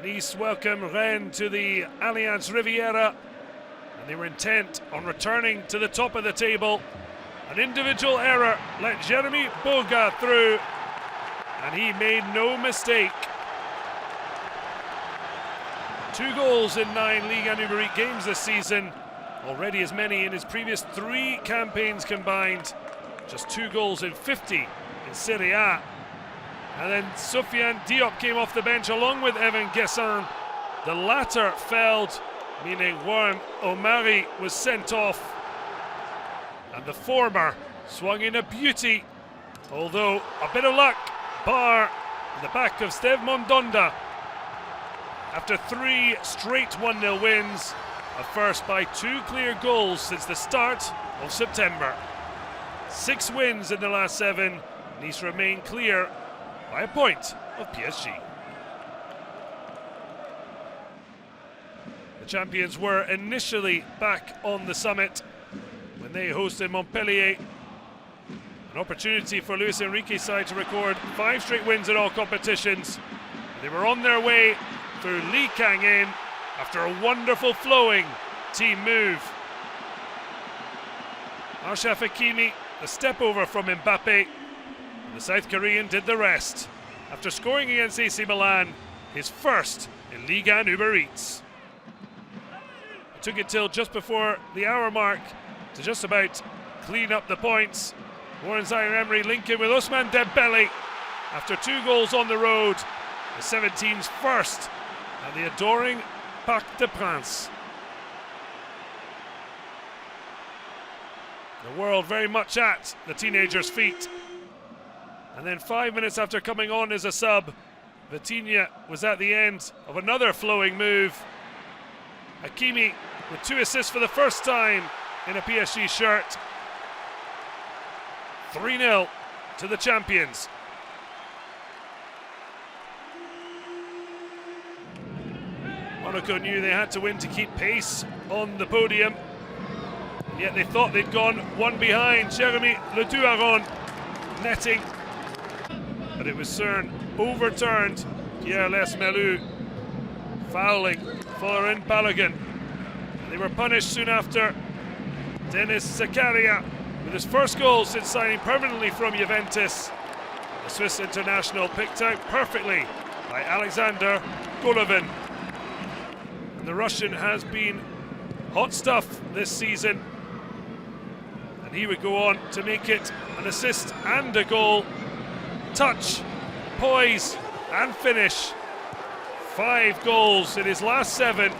Nice welcome Rennes to the Allianz Riviera, and they were intent on returning to the top of the table. An individual error let Jeremy Boga through, and he made no mistake. 2 goals in 9 Ligue Numérique games this season, already as many in his previous 3 campaigns combined. Just 2 goals in 50 in Serie A. And then Soufiane Diop came off the bench along with Evan Guessin. The latter fouled, meaning ZAIRE-EMERY was sent off. And the former swung in a beauty, although a bit of luck, bar in the back of Steve Mondonda. After 3 straight 1-0 wins, a first by 2 clear goals since the start of September. 6 wins in the last 7, Nice remain clear by a point of PSG. The champions were initially back on the summit when they hosted Montpellier. An opportunity for Luis Enrique's side to record 5 straight wins in all competitions. They were on their way through Ligue Kangin after a wonderful flowing team move. Achraf Hakimi, the step over from Mbappe. The South Korean did the rest after scoring against AC Milan, his first in Ligue Uber Eats. It took it till just before the hour mark to just about clean up the points. Warren ZAIRE-EMERY linking with Ousmane Dembele after 2 goals on the road. The 17's first at the adoring Parc des Princes. The world very much at the teenager's feet. And then 5 minutes after coming on as a sub, Vitinha was at the end of another flowing move. Hakimi with 2 assists for the first time in a PSG shirt. 3-0 to the champions. Monaco knew they had to win to keep pace on the podium, and yet they thought they'd gone 1 behind. Jeremy Le Douaron netting, but it was soon overturned. Pierre Lesmelu fouling Florent Balogun. They were punished soon after. Denis Zakaria with his first goal since signing permanently from Juventus. The Swiss international picked out perfectly by Alexander Golovin. And the Russian has been hot stuff this season, and he would go on to make it an assist and a goal. Touch, poise and finish. 5 goals in his last 7.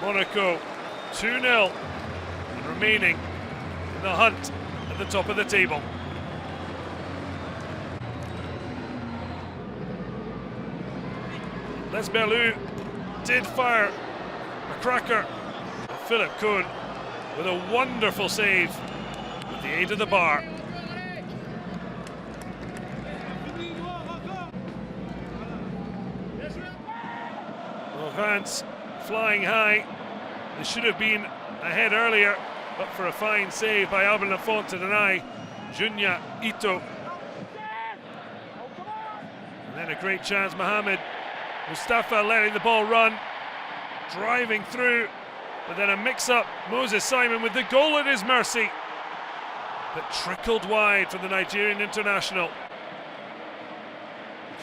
Monaco 2-0 and remaining in the hunt at the top of the table. Les Berlus did fire a cracker. Philip Kuhn with a wonderful save with the aid of the bar. Reims flying high. They should have been ahead earlier, but for a fine save by Albin Lafont to deny Junya Ito. And then a great chance, Mohamed Mustafa letting the ball run, driving through, but then a mix-up. Moses Simon with the goal at his mercy, but trickled wide from the Nigerian international.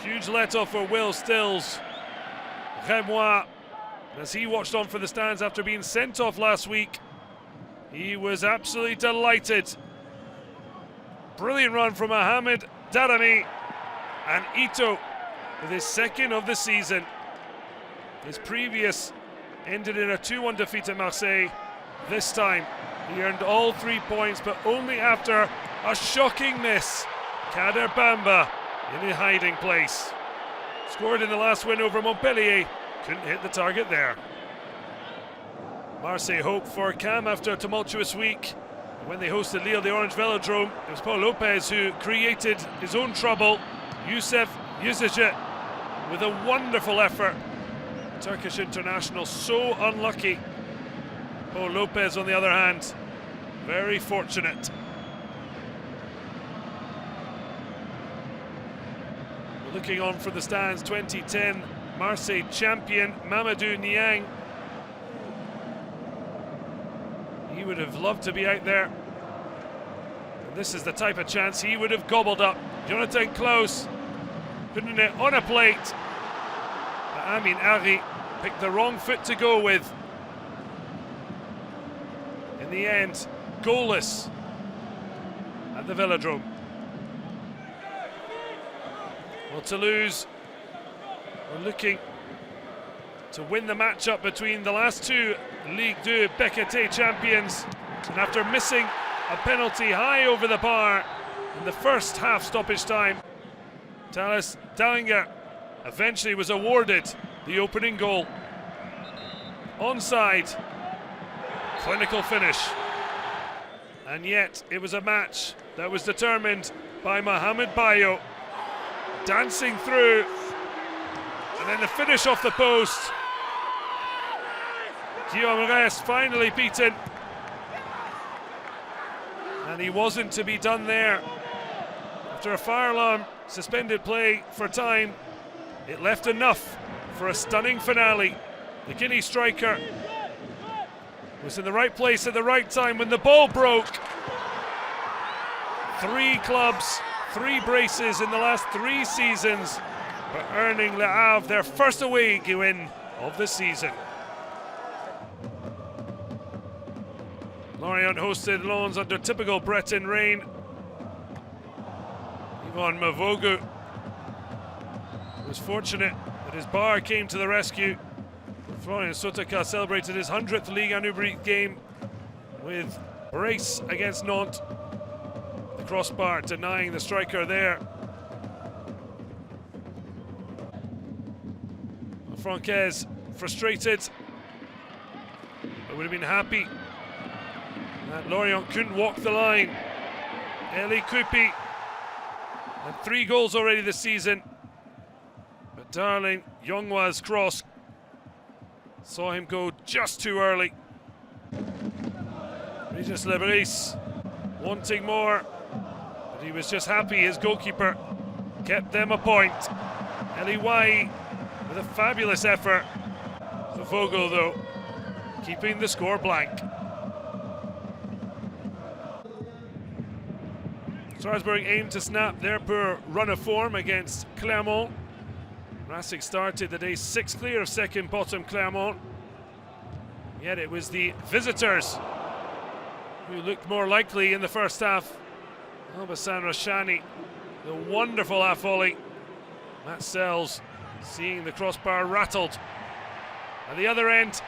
Huge let-off for Will Stills. Remois, as he watched on from the stands after being sent off last week, he was absolutely delighted. Brilliant run from Mohamed Darami, and Ito with his 2nd of the season. His previous ended in a 2-1 defeat at Marseille. This time he earned all 3 points, but only after a shocking miss. Kader Bamba in a hiding place. Scored in the last win over Montpellier, couldn't hit the target there. Marseille hope for Cam after a tumultuous week. When they hosted Lille, the Orange Velodrome, it was Paul Lopez who created his own trouble. Youssef Yüzece with a wonderful effort. Turkish international so unlucky. Paul Lopez, on the other hand, very fortunate. We're looking on from the stands, 2010 Marseille champion Mamadou Niang. He would have loved to be out there. And this is the type of chance he would have gobbled up. Jonathan Klaus putting it on a plate. But Amin Ari picked the wrong foot to go with. In the end, goalless at the Velodrome. Well, Toulouse are looking to win the matchup between the last two Ligue 2 Becqueté champions. And after missing a penalty high over the bar in the first half stoppage time, Thales Dallinger eventually was awarded the opening goal. Onside, clinical finish. And yet it was a match that was determined by Mohamed Bayo, dancing through, and then the finish off the post. Guillaume Rest finally beaten, and he wasn't to be done there. After a fire alarm, suspended play for time, it left enough for a stunning finale. The Guinea striker was in the right place at the right time when the ball broke. 3 clubs, 3 braces in the last 3 seasons, but earning Le Havre their first away win of the season. Lorient hosted Lens under typical Breton rain. Yvonne Mavogu was fortunate that his bar came to the rescue. Florian Sotaka celebrated his 100th Ligue 1 game with brace against Nantes. The crossbar denying the striker there. Francaise frustrated, but would have been happy that Lorient couldn't walk the line. Elie Coupi had 3 goals already this season, but Darling Yongwa's cross saw him go just too early. Regis Lebris wanting more, but he was just happy his goalkeeper kept them a point. Elie Wai with a fabulous effort. The Vogel, though, keeping the score blank. Strasbourg aimed to snap their poor run of form against Clermont. Racing started the day 6 clear of second bottom Clermont. Yet it was the visitors who looked more likely in the first half. Albassan Rashani, the wonderful half volley. Matt Sells seeing the crossbar rattled. At the other end,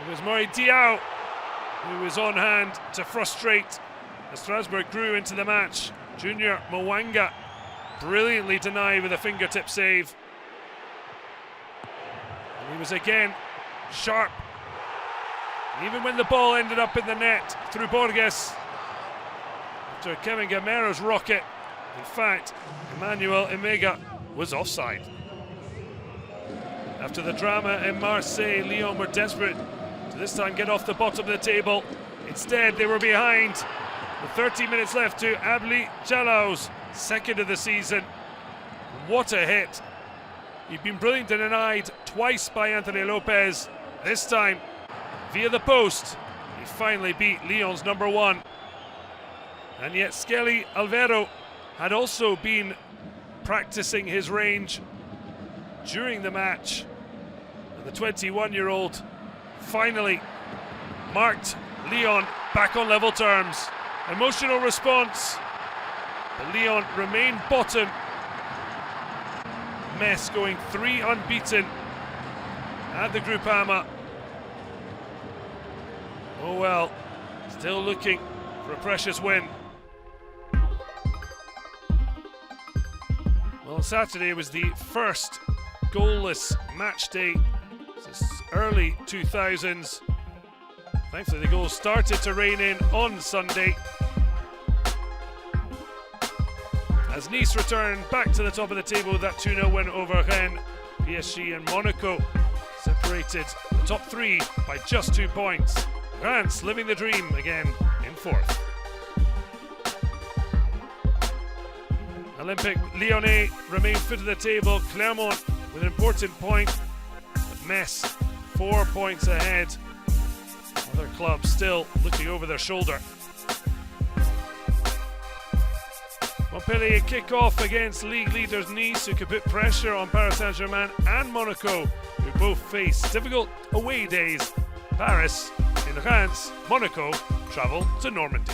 it was Mori Diaw who was on hand to frustrate as Strasbourg grew into the match. Junior Mwanga brilliantly denied with a fingertip save. And he was again sharp. Even when the ball ended up in the net through Borges, after Kevin Gamero's rocket, in fact, Emmanuel Emega was offside. After the drama in Marseille, Lyon were desperate to this time get off the bottom of the table. Instead, they were behind with 30 minutes left to Ablie Jallow's 2nd of the season. What a hit. He'd been brilliant and denied twice by Anthony Lopez. This time, via the post, he finally beat Lyon's number 1. And yet Skelly Alvero had also been practicing his range during the match. And the 21-year-old finally marked Lyon back on level terms. Emotional response, but Lyon remain bottom. Metz going 3 unbeaten at the Groupama. Oh well, still looking for a precious win. Well, on Saturday was the first goalless match day since early 2000s. Thankfully, the goals started to rain in on Sunday as Nice returned back to the top of the table with that 2-0 win over Rennes. PSG and Monaco separated the top 3 by just 2 points. Reims living the dream again in 4th. Olympique Lyonnais remain fit of the table. Clermont with an important point. But Metz 4 points ahead. Other clubs still looking over their shoulder. Montpellier kick off against league leaders Nice, who could put pressure on Paris Saint-Germain and Monaco, who both face difficult away days. Paris in Reims, Monaco travel to Normandy.